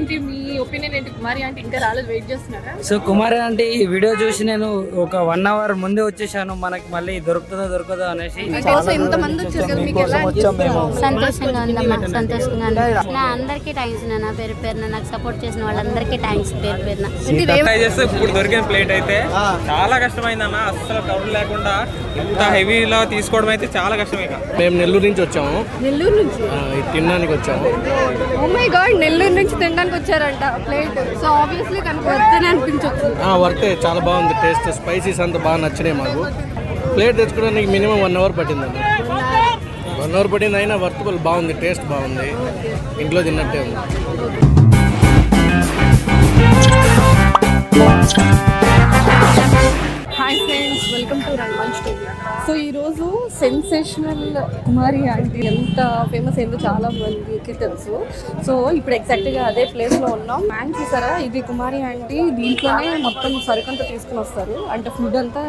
ఏంటి మీ ఒపీనియన్ ఏంటి? కుమారి అంటే ఇంకా రాలేదు, వెయిట్ చేస్తున్నారా? సో కుమారి అంటే ఈ వీడియో చూసి నేను ఒక 1 hour ముందే వచ్చేసాను. మనకి మళ్ళీ దొరుకుతుందో అనేసి. సంతోషంగా ఉందమ్మా, సంతోషంగా నా అందరికీ థ్యాంక్స్. నా పేరు పేరున నాకు సపోర్ట్ చేసిన వాళ్ళందరికీ థ్యాంక్స్ పేరు పేరున. ఇప్పుడు దొరికిన ప్లేట్ అయితే చాలా కష్టమైందన్న, అసలు కవర్ లేకుండా ఇంత హెవీలో తీసుకోవడం అయితే చాలా కష్టం. ఇక మేము నెల్లూరు నుంచి వచ్చాము, నెల్లూరు నుంచి తినడానికి వచ్చాము. ఓ మై గాడ్, నెల్లూరు నుంచి తినడానికి వచ్చారంట ప్లేట్. సో ఆబ్వియస్లీ కనుక వర్తనే అనిపించవచ్చు. వర్తే, చాలా బాగుంది టేస్ట్, స్పైసీస్ అంతా బాగా నచ్చినాయి మాకు. ప్లేట్ తెచ్చుకోవడానికి మినిమం 1 hour పట్టిందండి. 1 hour పట్టింది, అయినా వర్తబుల్, బాగుంది, టేస్ట్ బాగుంది, ఇంట్లో తిన్నట్టే ఉంది. హాయ్ ఫ్రెండ్స్, వెల్కమ్ టు రన్మాన్ స్టూడియో. సో ఈరోజు సెన్సేషనల్ కుమారి ఆంటీ ఎంత ఫేమస్ అయిందో చాలా మందికి తెలుసు. సో ఇప్పుడు ఎగ్జాక్ట్గా అదే ప్లేస్లో ఉన్నాం. మ్యాన్ చూసారా, ఇది కుమారి ఆంటీ. దీంట్లోనే మొత్తం సరుకంతా తీసుకుని వస్తారు, అంటే ఫుడ్ అంతా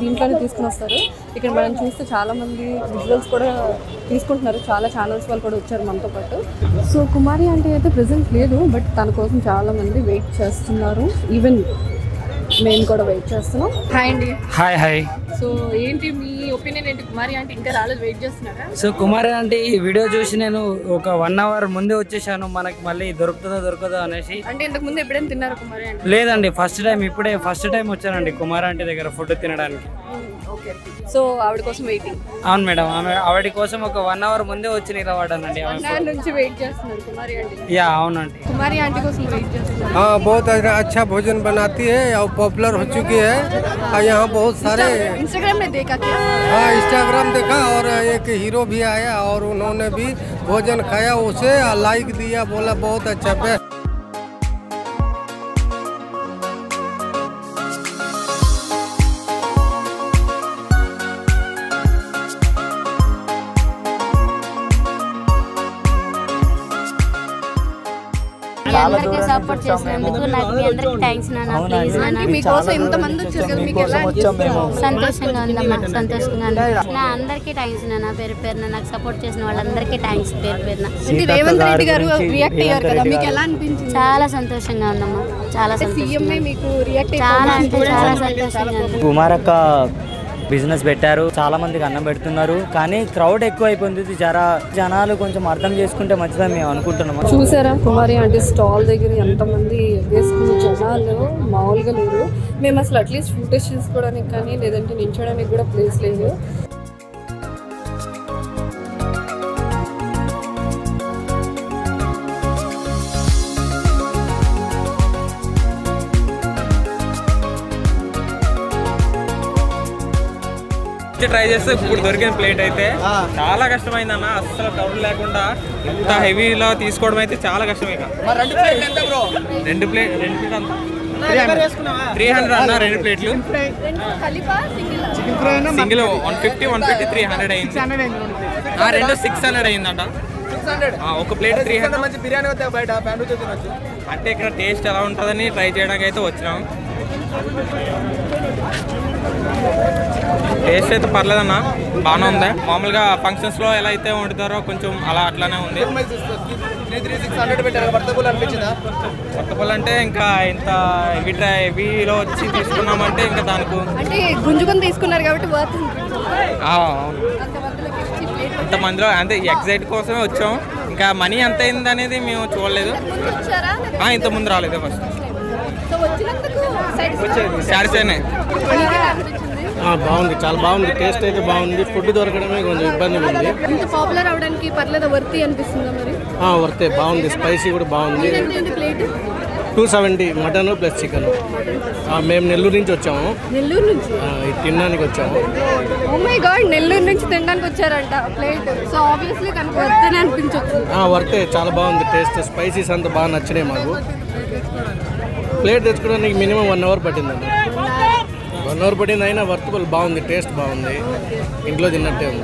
దీంట్లోనే తీసుకుని వస్తారు. ఇక్కడ మనం చూస్తే చాలామంది విజువల్స్ కూడా తీసుకుంటున్నారు, చాలా ఛానల్స్ వాళ్ళు కూడా వచ్చారు మనతో పాటు. సో కుమారి ఆంటీ అయితే ప్రెసెంట్ లేదు, బట్ తన కోసం చాలామంది వెయిట్ చేస్తున్నారు. ఈవెన్ మేము కూడా వెయిట్ చేస్తున్నాం. హాయ్ అండి. Hi hi. సో ఏంటి మీ ఒపీనియన్ ఏంటి? కుమారి అంటే ఇంకా రాలేదు, వెయిట్ చేస్తున్నారా? సో కుమారి అంటే ఈ వీడియో చూసి నేను ఒక 1 hour ముందే వచ్చేసాను. మనకి మళ్ళీ దొరుకుతుందో అనేసి. అంటే ఇంతకు ముందు ఎప్పుడైనా తిన్నారా కుమారి అంటే? లేదండి, ఫస్ట్ టైం వచ్చానండి కుమారి ఆంటీ దగ్గర ఫుడ్ తినడానికి. ఓకే, సో ఆవిడ కోసం వెయిటింగ్. అవును మేడం, ఆవిడ కోసం ఒక 1 hour ముందే వచ్చి నిలబడ్డానండి. నుంచి వెయిట్ చేస్తున్నారు కుమారి ఆంటీ. యా అవునండి, కుమారి ఆంటీ కోసం వెయిట్ చేస్తున్నారు. बहुत अच्छा भोजन बनाती है और पॉपुलर हो चुकी है। और यहाँ बहुत सारे इंस्टाग्राम में देखा क्या? हाँ, इंस्टाग्राम देखा और एक हीरो भी आया और उन्होंने भी भोजन खाया, उसे लाइक दिया, बोला बहुत अच्छा बेस्ट। అందరికీ సపోర్ట్ చేసినందుకు నాకు మీ అందరికీ థ్యాంక్స్ నాన్న. ప్లీజ్ నాన్న, మీకోసం ఇంతమంది వచ్చారు కదా, మీకు ఎలా అనిపిస్తుంది? సంతోషంగా ఉందమ్మా, సంతోషంగా నా అందరికీ థ్యాంక్స్ నాన్న. పేరు పేరున నాకు సపోర్ట్ చేసిన వాళ్ళందరికీ థ్యాంక్స్ పేరు పేరున. అంటే రేవంత్ రెడ్డి గారు రియాక్ట్ అయ్యారు కదా, మీకు ఎలా అనిపించింది? చాలా సంతోషంగా ఉందమ్మా, చాలా సీఎం మీకు రియాక్ట్ చాలా అంటే చాలా సంతోషంగా ఉంది. కుమారక్క బిజినెస్ పెట్టారు, చాలా మందికి అన్నం పెడుతున్నారు, కానీ క్రౌడ్ ఎక్కువ అయిపోయింది. జనాలు కొంచెం అర్థం చేసుకుంటే మంచిదని మేము అనుకుంటున్నాము. చూసారా కుమారి ఆంటీ స్టాల్ దగ్గర ఎంతమంది వేసుకున్న జనాలు మామూలుగా లేరు. మేము అసలు అట్లీస్ట్ ఫోటోస్ తీసుకోవడానికి కానీ లేదంటే నిల్చోడానికి కూడా ప్లేస్ లేదు. ట్రై చేస్తే ఇప్పుడు దొరికిన ప్లేట్ అయితే చాలా కష్టమైందన్న, అసలు కవర్ లేకుండా ఇంత హెవీలో తీసుకోవడం అయితే చాలా కష్టం. ఇక 2 ప్లేట్ 300 అన్న, 2 ప్లేట్లు సింగిల్ 150 300 అయింది. 2 600 అయిందంట. ఒక ప్లేట్ 300 బిర్యానీ అంటే ఇక్కడ టేస్ట్ ఎలా ఉంటుందని ట్రై చేయడానికి అయితే వచ్చినాం. టేస్ట్ అయితే పర్లేదన్న, బాగానే ఉంది. మామూలుగా ఫంక్షన్స్లో ఎలా అయితే వండుతారో కొంచెం అలా అట్లానే ఉంది. వర్తబుల్ అంటే ఇంకా ఇంత హెవీలో వచ్చి తీసుకున్నామంటే ఇంకా దానికి అంటే గుంజుకొని తీసుకున్నారు కాబట్టి ఇంతమందిలో అంటే ఎగ్జైట్ కోసమే వచ్చాం. ఇంకా మనీ ఎంత అయింది అనేది మేము చూడలేదు, ఇంతకుముందు రాలేదు. ఫస్ట్ సాటిస్ఫైనే. బాగుంది, చాలా బాగుంది, టేస్ట్ అయితే బాగుంది. ఫుడ్ దొరకడమే కొంచెం ఇబ్బంది ఉంది. ఇంత పాపులర్ అవడానికి పర్లేదు, వర్తి అనిపిస్తుందా మరి? వర్తే, బాగుంది, స్పైసీ కూడా బాగుంది. Plate 270 mutton plus chicken. మేము నెల్లూరు నుంచి వచ్చాము, నెల్లూరు నుంచి తినడానికి వచ్చాము. ఓ మై గాడ్, నెల్లూరు నుంచి తినడానికి వచ్చారంట ప్లేట్. సో ఆబ్వియస్లీ కనుక వర్తనే అనిపించవచ్చు. వర్తే, చాలా బాగుంది టేస్ట్, స్పైసీస్ అంతా బాగా నచ్చినాయి మాకు. ప్లేట్ తెచ్చుకోవడానికి మినిమం 1 hour పట్టిందండి. 1 hour పట్టింది, అయినా వర్తబుల్, బాగుంది, టేస్ట్ బాగుంది, ఇంట్లో తిన్నట్టే ఉంది.